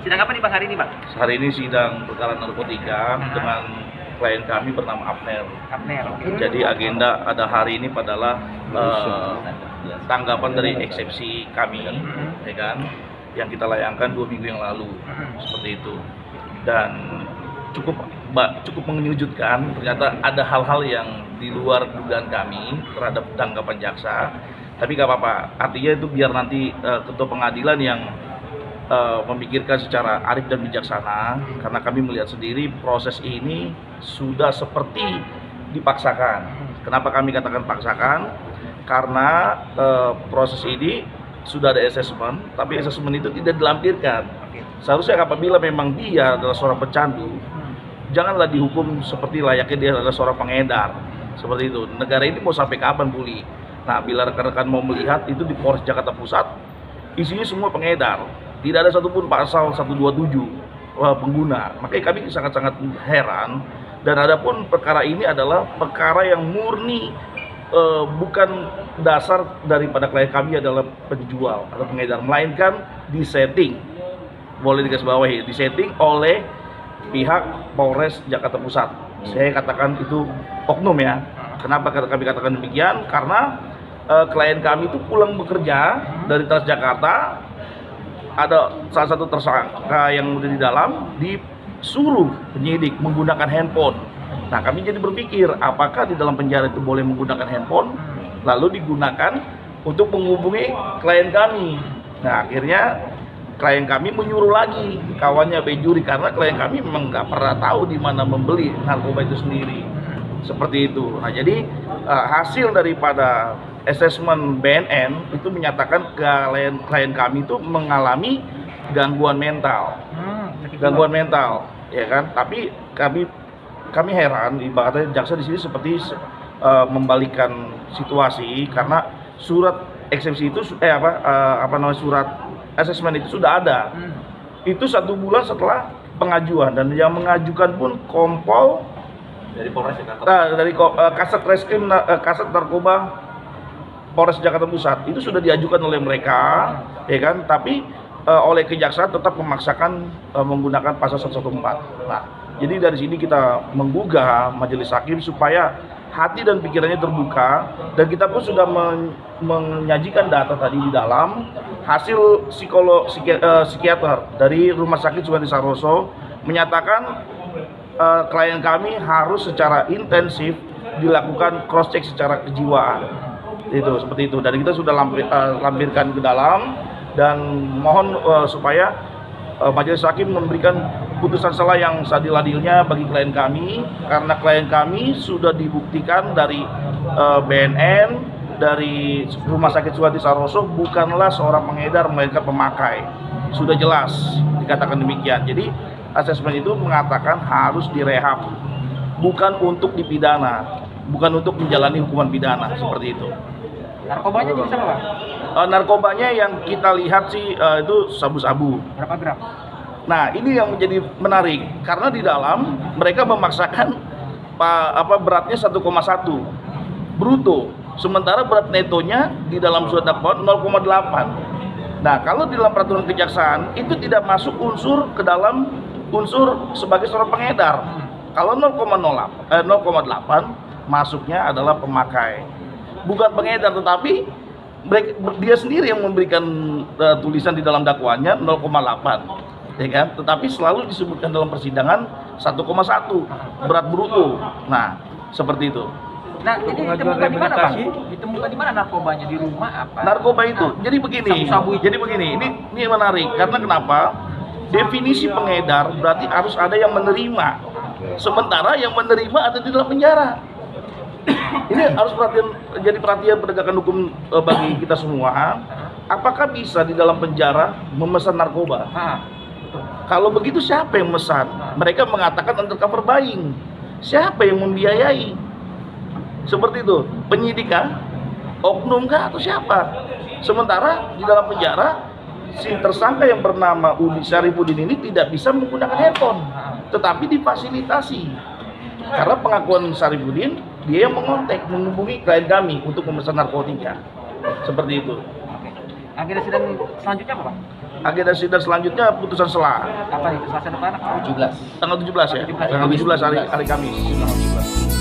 Sidang apa nih Bang hari ini Bang? Hari ini sidang perkara narkotika dengan klien kami bernama Abner. Abner. Jadi agenda ada hari ini adalah tanggapan dari eksepsi kami, ya kan, yang kita layangkan 2 minggu yang lalu, seperti itu. Dan cukup mengejutkan, ternyata ada hal-hal yang di luar dugaan kami terhadap tanggapan jaksa. Tapi gak apa-apa, artinya itu biar nanti ketua pengadilan yang memikirkan secara arif dan bijaksana, karena kami melihat sendiri proses ini sudah seperti dipaksakan. Kenapa kami katakan paksakan? Karena proses ini sudah ada asesmen, tapi asesmen itu tidak dilampirkan. Seharusnya apabila memang dia adalah seorang pecandu, janganlah dihukum seperti layaknya dia adalah seorang pengedar. Seperti itu. Negara ini mau sampai kapan pulih? Nah, bila rekan-rekan mau melihat itu di Polres Jakarta Pusat, isinya semua pengedar. Tidak ada satupun pasal 127 pengguna. Makanya kami sangat-sangat heran. Dan adapun perkara ini adalah perkara yang murni bukan dasar daripada klien kami adalah penjual atau pengedar, melainkan disetting. Boleh digarisbawahi, disetting oleh pihak Polres Jakarta Pusat. Saya katakan itu oknum ya. Kenapa kami katakan demikian? Karena klien kami itu pulang bekerja dari Transjakarta, ada salah satu tersangka yang udah di dalam disuruh penyidik menggunakan handphone. Nah, kami jadi berpikir apakah di dalam penjara itu boleh menggunakan handphone lalu digunakan untuk menghubungi klien kami. Nah, akhirnya klien kami menyuruh lagi kawannya bejuri karena klien kami memang nggak pernah tahu di mana membeli narkoba itu sendiri. Seperti itu. Nah, jadi hasil daripada asesmen BNN itu menyatakan klien kami itu mengalami gangguan mental, ya kan? Tapi kami heran, ibaratnya jaksa di sini seperti membalikan situasi karena surat eksepsi itu surat asesmen itu sudah ada. Itu 1 bulan setelah pengajuan dan yang mengajukan pun Kompol dari Polres Jakarta, dari Kasat Reskrim Kasat Narkoba Polres Jakarta Pusat itu sudah diajukan oleh mereka, ya kan? Tapi oleh kejaksaan tetap memaksakan menggunakan pasal 114. Nah, jadi dari sini kita menggugah majelis hakim supaya hati dan pikirannya terbuka, dan kita pun sudah menyajikan data tadi di dalam hasil psikiater dari Rumah Sakit Sulianti Saroso menyatakan klien kami harus secara intensif dilakukan cross check secara kejiwaan. Itu seperti itu, dan kita sudah lampirkan ke dalam dan mohon supaya majelis hakim memberikan putusan salah yang seadil-adilnya bagi klien kami, karena klien kami sudah dibuktikan dari BNN, dari Rumah Sakit Sulianti Saroso bukanlah seorang pengedar melainkan pemakai. Sudah jelas dikatakan demikian. Jadi asesmen itu mengatakan harus direhab, bukan untuk dipidana, bukan untuk menjalani hukuman pidana, seperti itu. Narkobanya jenis apa Bang? Narkobanya yang kita lihat sih itu sabu-sabu. Berapa gram? Nah, ini yang menjadi menarik karena di dalam mereka memaksakan beratnya 1,1 bruto, sementara berat netonya di dalam surat dakwaan 0,8. Nah, kalau di dalam peraturan kejaksaan itu tidak masuk unsur ke dalam unsur sebagai seorang pengedar. Kalau 0,8 masuknya adalah pemakai, bukan pengedar, tetapi dia sendiri yang memberikan tulisan di dalam dakwaannya 0,8, ya kan? Tetapi selalu disebutkan dalam persidangan 1,1 berat bruto. Nah, seperti itu. Nah, ini ditemukan di mana Bang? Ditemukan di mana narkobanya? Di rumah apa? Narkoba itu. Jadi begini. Jadi begini. Ini menarik karena kenapa? Definisi pengedar berarti harus ada yang menerima. Sementara yang menerima ada di dalam penjara. Ini harus jadi perhatian penegakan hukum bagi kita semua. Apakah bisa di dalam penjara memesan narkoba? Kalau begitu siapa yang memesan? Mereka mengatakan undercover buying. Siapa yang membiayai? Seperti itu. Penyidik kah? Oknum kah? Atau siapa? Sementara di dalam penjara si tersangka yang bernama Udi Syarifudin ini tidak bisa menggunakan handphone, tetapi difasilitasi. Karena pengakuan Syarifudin, dia yang menghubungi klien kami untuk memesan narkotika. Seperti itu. Agenda sidang selanjutnya apa, Pak? Agenda sidang selanjutnya putusan selah. Apa itu? Selasa depan apa? 17. Tanggal 17 ya. Tanggal 17 hari Kamis. Tanggal 17.